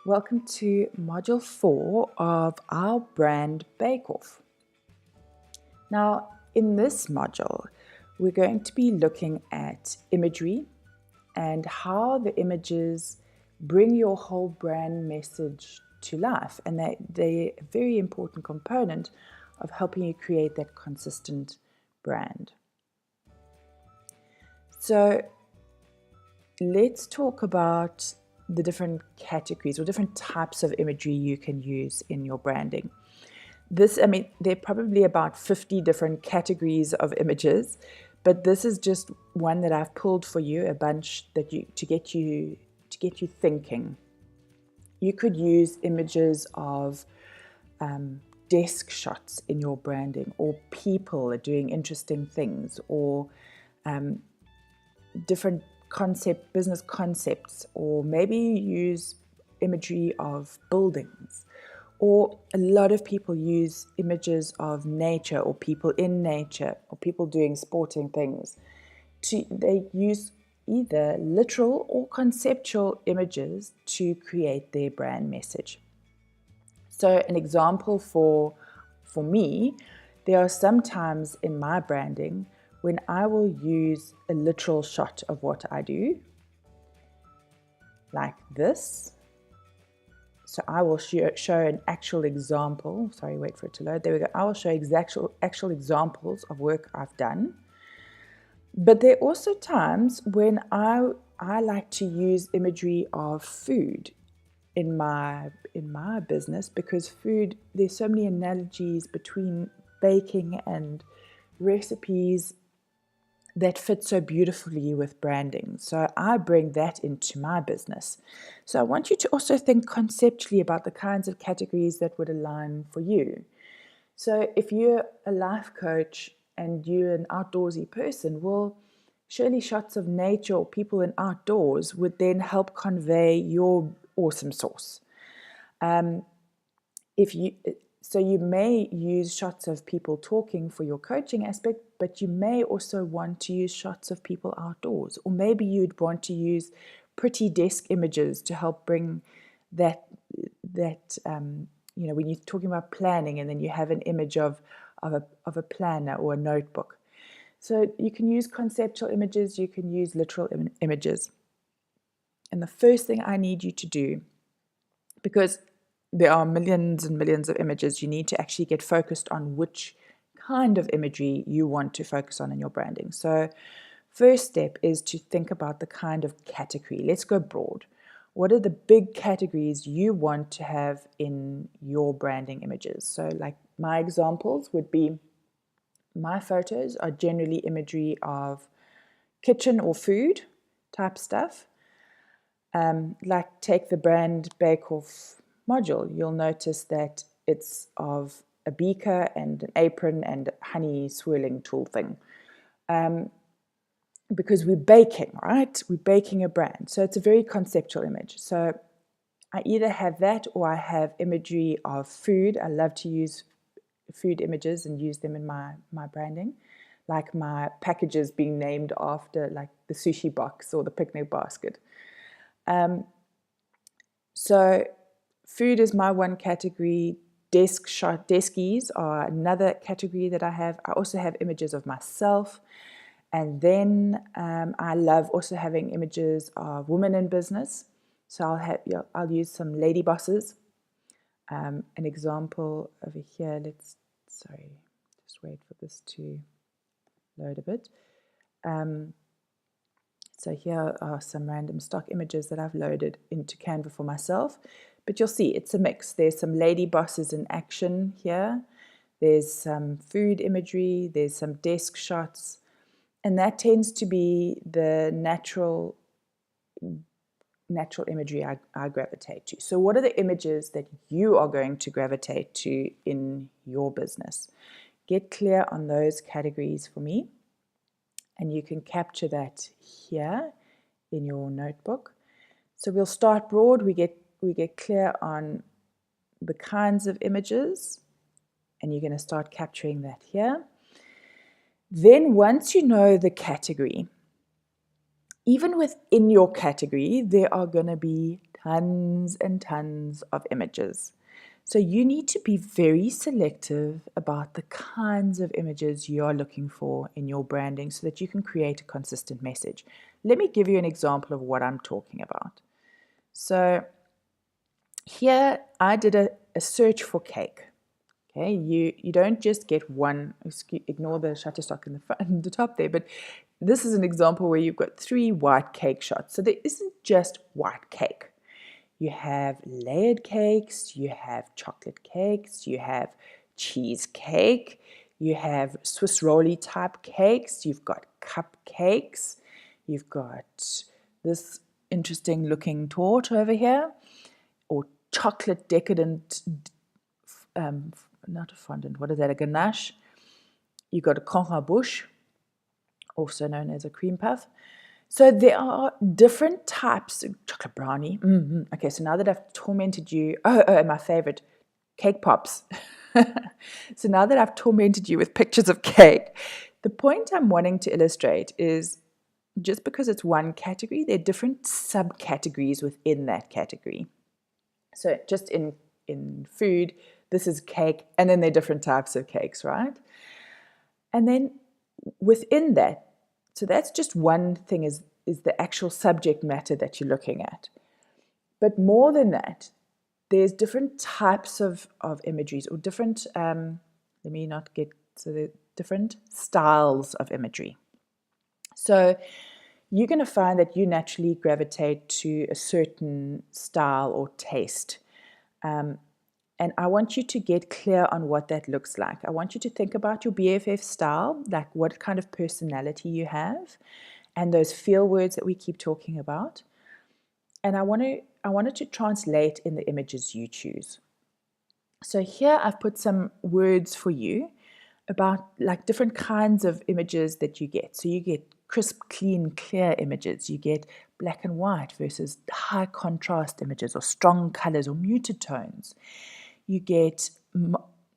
Welcome to Module 4 of our brand bake-off. Now, in this module, we're going to be looking at imagery and how the images bring your whole brand message to life. And they're a very important component of helping you create that consistent brand. So let's talk about the different categories or different types of imagery you can use in your branding. There are probably about 50 different categories of images, but this is just one that I've pulled for you, a bunch that to get you thinking. You could use images of desk shots in your branding, or people doing interesting things, or different business concepts, or maybe use imagery of buildings. Or a lot of people use images of nature, or people in nature, or people doing sporting things. They use either literal or conceptual images to create their brand message. So an example for me, there are some times in my branding when I will use a literal shot of what I do, like this. So I will show an actual example. Sorry, wait for it to load. There we go. I will show actual examples of work I've done. But there are also times when I like to use imagery of food in my business, because food, there's so many analogies between baking and recipes that fit so beautifully with branding. So I bring that into my business. So I want you to also think conceptually about the kinds of categories that would align for you. So if you're a life coach and you're an outdoorsy person, well, surely shots of nature or people in outdoors would then help convey your awesome sauce. So you may use shots of people talking for your coaching aspect, but you may also want to use shots of people outdoors. Or maybe you'd want to use pretty desk images to help bring that when you're talking about planning, and then you have an image of a planner or a notebook. So you can use conceptual images, you can use literal images. And the first thing I need you to do, because there are millions and millions of images, you need to actually get focused on which kind of imagery you want to focus on in your branding. So first step is to think about the kind of category. Let's go broad. What are the big categories you want to have in your branding images? So like my examples would be, my photos are generally imagery of kitchen or food type stuff. Like take the brand bake-off module, you'll notice that it's of a beaker and an apron and honey swirling tool thing. Because we're baking, right? We're baking a brand. So it's a very conceptual image. So I either have that or I have imagery of food. I love to use food images and use them in my branding, like my packages being named after like the sushi box or the picnic basket. So food is my one category. Deskies are another category that I have. I also have images of myself. And then I love also having images of women in business. So I'll use some lady bosses. An example over here, just wait for this to load a bit. So here are some random stock images that I've loaded into Canva for myself. But you'll see it's a mix. There's some lady bosses in action here. There's some food imagery. There's some desk shots. And that tends to be the natural imagery I gravitate to. So what are the images that you are going to gravitate to in your business? Get clear on those categories for me. And you can capture that here in your notebook. So we'll start broad. We get clear on the kinds of images, and you're going to start capturing that here. Then once you know the category, even within your category, there are going to be tons and tons of images. So you need to be very selective about the kinds of images you are looking for in your branding so that you can create a consistent message. Let me give you an example of what I'm talking about. So here I did a search for cake. Okay, you don't just get one, ignore the Shutterstock in the front, the top there, but this is an example where you've got 3 white cake shots. So there isn't just white cake. You have layered cakes, you have chocolate cakes, you have cheesecake, you have Swiss rolly type cakes, you've got cupcakes, you've got this interesting looking torte over here, or chocolate decadent, not a fondant, what is that, a ganache. You've got a Conra Bouche, also known as a cream puff. So there are different types of chocolate brownie. Okay, so now that I've tormented you, my favorite, cake pops. So now that I've tormented you with pictures of cake, the point I'm wanting to illustrate is just because it's one category, there are different subcategories within that category. So just in food, this is cake, and then there are different types of cakes, right? And then within that, so that's just one thing, is the actual subject matter that you're looking at. But more than that, there's different types of imageries, or different, so there are different styles of imagery. So you're going to find that you naturally gravitate to a certain style or taste. And I want you to get clear on what that looks like. I want you to think about your BFF style, like what kind of personality you have, and those feel words that we keep talking about. And I want it to translate in the images you choose. So here I've put some words for you about like different kinds of images that you get. So you get crisp, clean, clear images. You get black and white versus high contrast images, or strong colors or muted tones. You get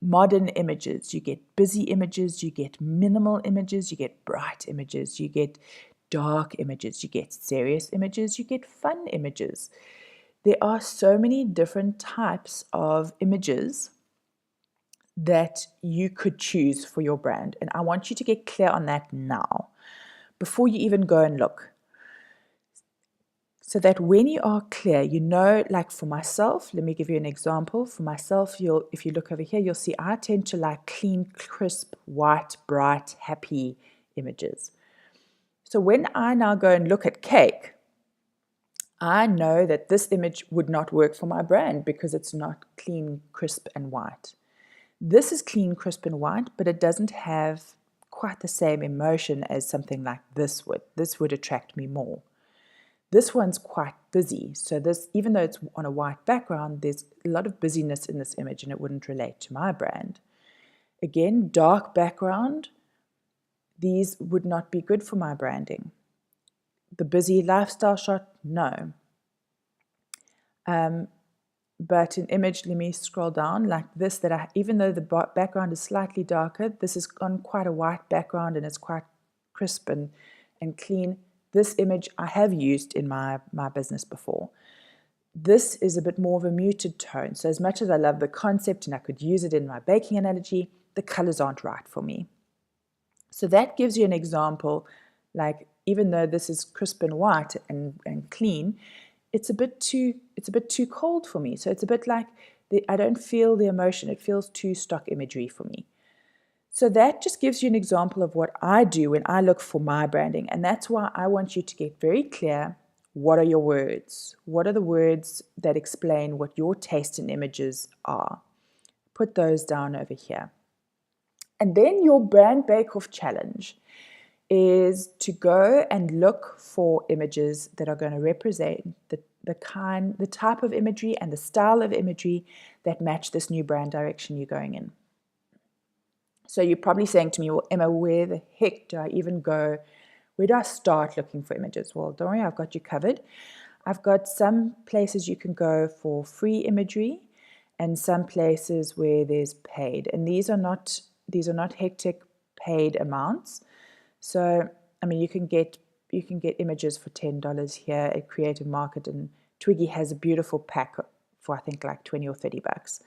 modern images, you get busy images, you get minimal images, you get bright images, you get dark images, you get serious images, you get fun images. There are so many different types of images that you could choose for your brand. And I want you to get clear on that now, before you even go and look. So that when you are clear, you know, like for myself, let me give you an example. For myself, if you look over here, you'll see I tend to like clean, crisp, white, bright, happy images. So when I now go and look at cake, I know that this image would not work for my brand because it's not clean, crisp, and white. This is clean, crisp, and white, but it doesn't have quite the same emotion as something like this would. This would attract me more. This one's quite busy, so this, even though it's on a white background, there's a lot of busyness in this image and it wouldn't relate to my brand. Again, dark background, these would not be good for my branding. The busy lifestyle shot, no. But an image, let me scroll down, like this, that even though the background is slightly darker, this is on quite a white background and it's quite crisp and clean. This image I have used in my business before. This is a bit more of a muted tone. So as much as I love the concept and I could use it in my baking analogy, the colors aren't right for me. So that gives you an example, like even though this is crisp and white and clean, it's a bit too cold for me. So it's a bit like I don't feel the emotion. It feels too stock imagery for me. So that just gives you an example of what I do when I look for my branding. And that's why I want you to get very clear, what are your words? What are the words that explain what your taste in images are? Put those down over here. And then your brand bake-off challenge is to go and look for images that are going to represent the type of imagery and the style of imagery that match this new brand direction you're going in. So you're probably saying to me, well, Emma, where the heck do I even go? Where do I start looking for images? Well, don't worry, I've got you covered. I've got some places you can go for free imagery and some places where there's paid. And these are not hectic paid amounts. So, I mean, you can get images for $10 here at Creative Market and Twiggy has a beautiful pack for I think like 20 or 30 bucks.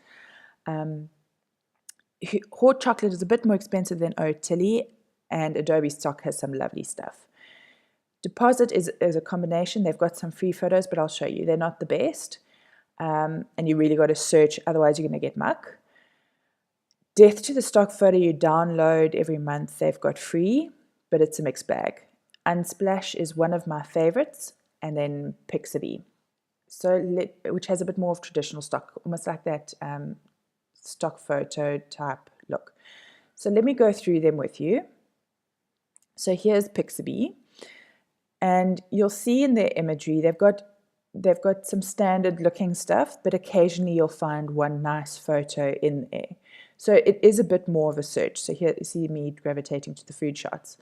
Hot Chocolate is a bit more expensive than Otilly, and Adobe Stock has some lovely stuff. Deposit is a combination. They've got some free photos, but I'll show you. They're not the best, and you really got to search, otherwise you're going to get muck. Death to the Stock photo you download every month. They've got free, but it's a mixed bag. Unsplash is one of my favorites, and then Pixabay, which has a bit more of traditional stock, almost like that stock photo type look. So let me go through them with you. So here's Pixabay, and you'll see in their imagery they've got some standard looking stuff, but occasionally you'll find one nice photo in there. So it is a bit more of a search. So here you see me gravitating to the food shots,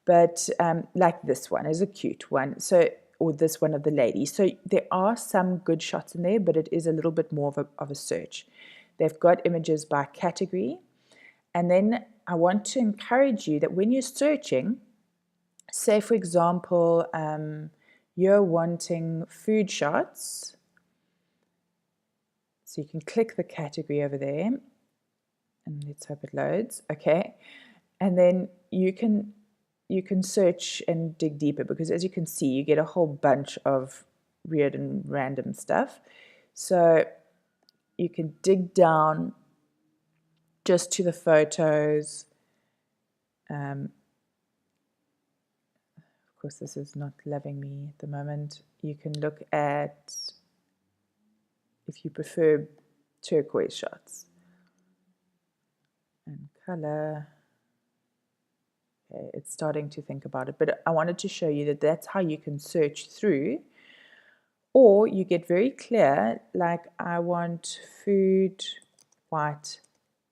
but like this one is a cute one. So, or this one of the ladies. So there are some good shots in there, but it is a little bit more of a search. They've got images by category. And then I want to encourage you that when you're searching, say for example, you're wanting food shots. So you can click the category over there, and let's hope it loads. Okay. And then you can search and dig deeper, because as you can see, you get a whole bunch of weird and random stuff. So you can dig down just to the photos. Of course, this is not loving me at the moment. You can look at, if you prefer, turquoise shots and color. Okay, it's starting to think about it, but I wanted to show you that that's how you can search through. Or you get very clear, like I want food white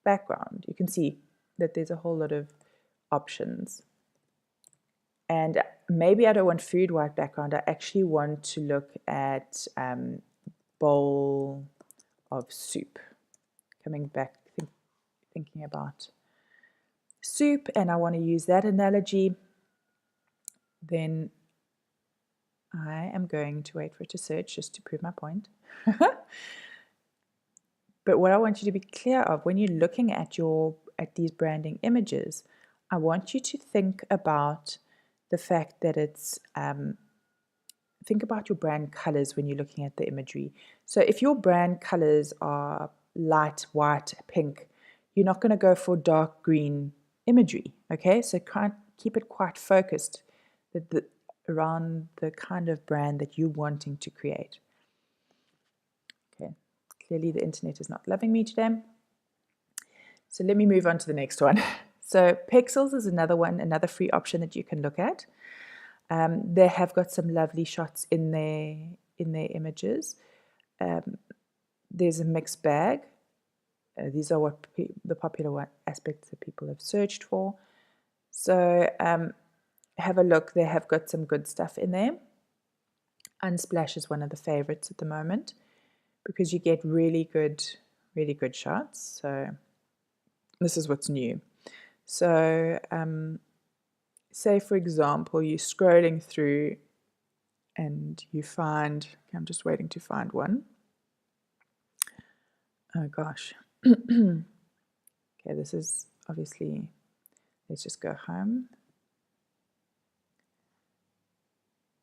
background. You can see that there's a whole lot of options. And maybe I don't want food white background. I actually want to look at bowl of soup. Coming back, thinking about soup, and I want to use that analogy, then I am going to wait for it to search just to prove my point. But what I want you to be clear of when you're looking at these branding images, I want you to think about the fact that it's think about your brand colors when you're looking at the imagery. So if your brand colors are light white, pink, you're not going to go for dark green imagery. Okay, so keep it quite focused around the kind of brand that you're wanting to create. Okay, clearly the internet is not loving me today. So let me move on to the next one. So Pexels is another one, another free option that you can look at. They have got some lovely shots in their images. There's a mixed bag. These are what the popular aspects that people have searched for. So have a look. They have got some good stuff in there. Unsplash is one of the favorites at the moment, because you get really good shots. So this is what's new. So say for example you're scrolling through and you find, okay, I'm just waiting to find one. Oh gosh. Okay, this is obviously, let's just go home.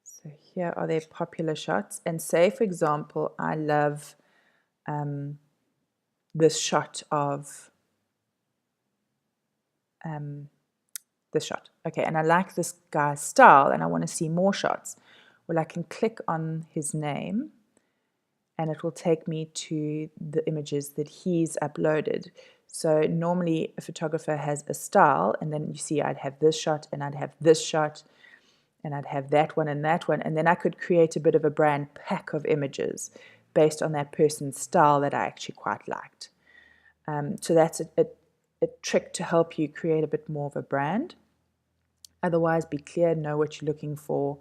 So here are their popular shots, and say for example I love this shot of this shot. Okay, and I like this guy's style and I want to see more shots. Well, I can click on his name and it will take me to the images that he's uploaded. So normally a photographer has a style, and then you see I'd have this shot and I'd have this shot and I'd have that one, and then I could create a bit of a brand pack of images based on that person's style that I actually quite liked. So that's a trick to help you create a bit more of a brand. Otherwise, be clear, know what you're looking for,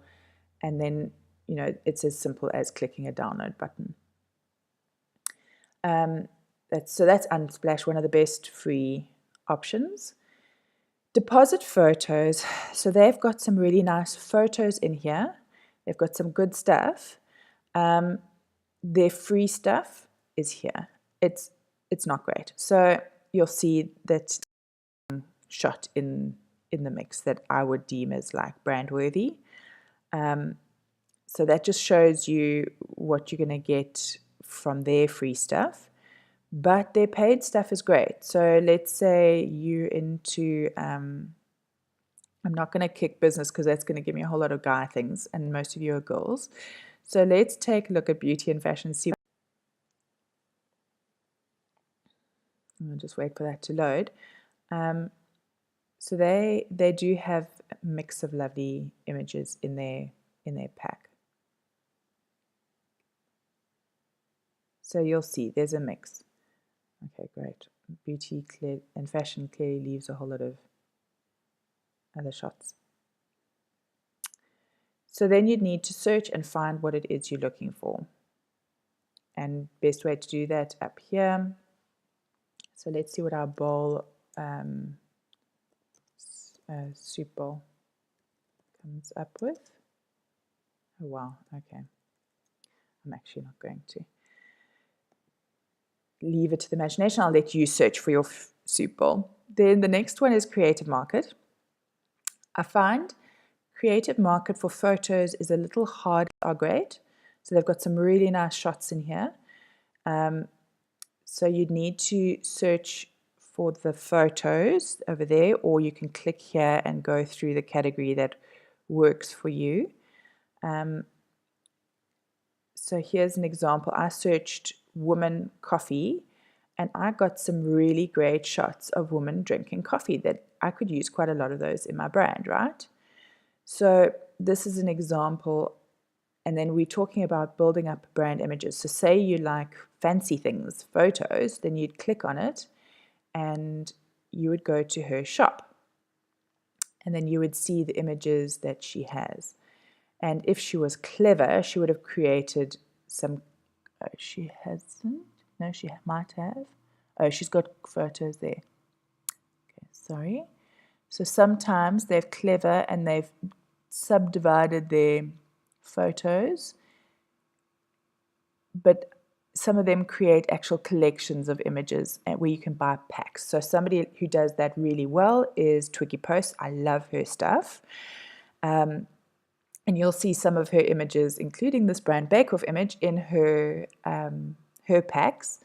and then, you know, it's as simple as clicking a download button. That's Unsplash, one of the best free options. Deposit Photos. So they've got some really nice photos in here. They've got some good stuff. their free stuff is here. It's not great. So you'll see that shot in the mix that I would deem as like brand worthy. So that just shows you what you're going to get from their free stuff. But their paid stuff is great. So let's say you're into, I'm not going to kick business because that's going to give me a whole lot of guy things, and most of you are girls. So let's take a look at beauty and fashion. See, I'll just wait for that to load. So they do have a mix of lovely images in their pack. So you'll see there's a mix. Okay, great. Beauty and fashion clearly leaves a whole lot of other shots. So then you'd need to search and find what it is you're looking for. And best way to do that up here. So let's see what our bowl, soup bowl comes up with. Oh wow, okay. I'm actually not going to leave it to the imagination. I'll let you search for your soup bowl. Then the next one is Creative Market. I find Creative Market for photos is a little hard, are great. So they've got some really nice shots in here. So you'd need to search for the photos over there, or you can click here and go through the category that works for you. So here's an example. I searched woman coffee, and I got some really great shots of women drinking coffee that I could use quite a lot of those in my brand, right? So this is an example. And then we're talking about building up brand images. So say you like fancy things, photos, then you'd click on it and you would go to her shop. And then you would see the images that she has. And if she was clever, she would have created some, she hasn't, no, she might have. Oh, she's got photos there. Okay, sorry. So sometimes they're clever and they've subdivided their photos, but some of them create actual collections of images where you can buy packs. So somebody who does that really well is Twiggy Post. I love her stuff. And you'll see some of her images, including this brand Bake Off image, in her packs.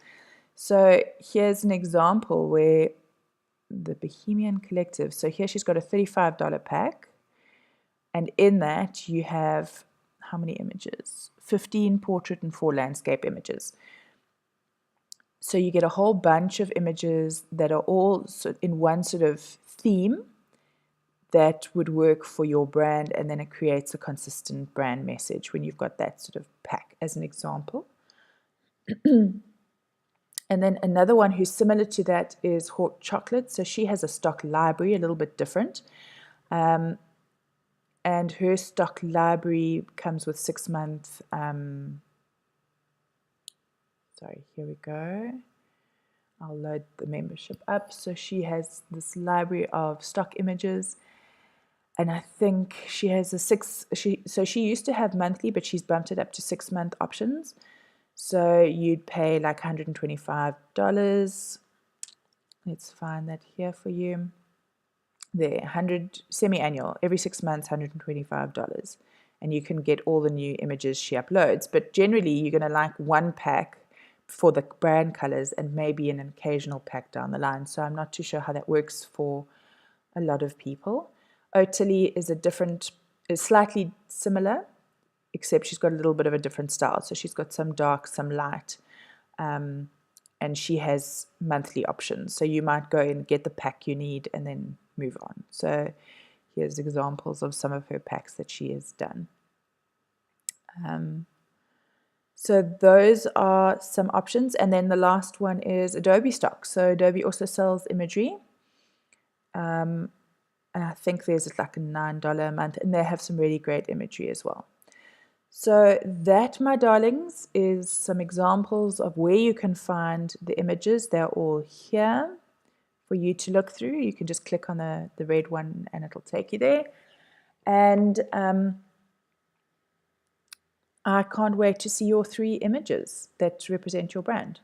So here's an example where the Bohemian Collective. So here she's got a $35 pack. And in that you have how many images? 15 portrait and 4 landscape images. So you get a whole bunch of images that are all in one sort of theme that would work for your brand, and then it creates a consistent brand message when you've got that sort of pack as an example. And then another one who's similar to that is Hot Chocolate. So she has a stock library, a little bit different. And her stock library comes with 6 months. Sorry, here we go. I'll load the membership up. So she has this library of stock images. And I think she has so she used to have monthly, but she's bumped it up to 6-month options. So you'd pay like $125. Let's find that here for you. There, 100 semi-annual, every 6 months, $125. And you can get all the new images she uploads. But generally, you're going to like one pack for the brand colors and maybe an occasional pack down the line. So I'm not too sure how that works for a lot of people. Oatly is slightly similar, except she's got a little bit of a different style. So she's got some dark, some light, and she has monthly options. So you might go and get the pack you need and then move on. So here's examples of some of her packs that she has done. So those are some options. And then the last one is Adobe Stock. So Adobe also sells imagery. And I think there's like a $9 a month, and they have some really great imagery as well. So that, my darlings, is some examples of where you can find the images. They're all here for you to look through. You can just click on the red one and it'll take you there. And I can't wait to see your 3 images that represent your brand.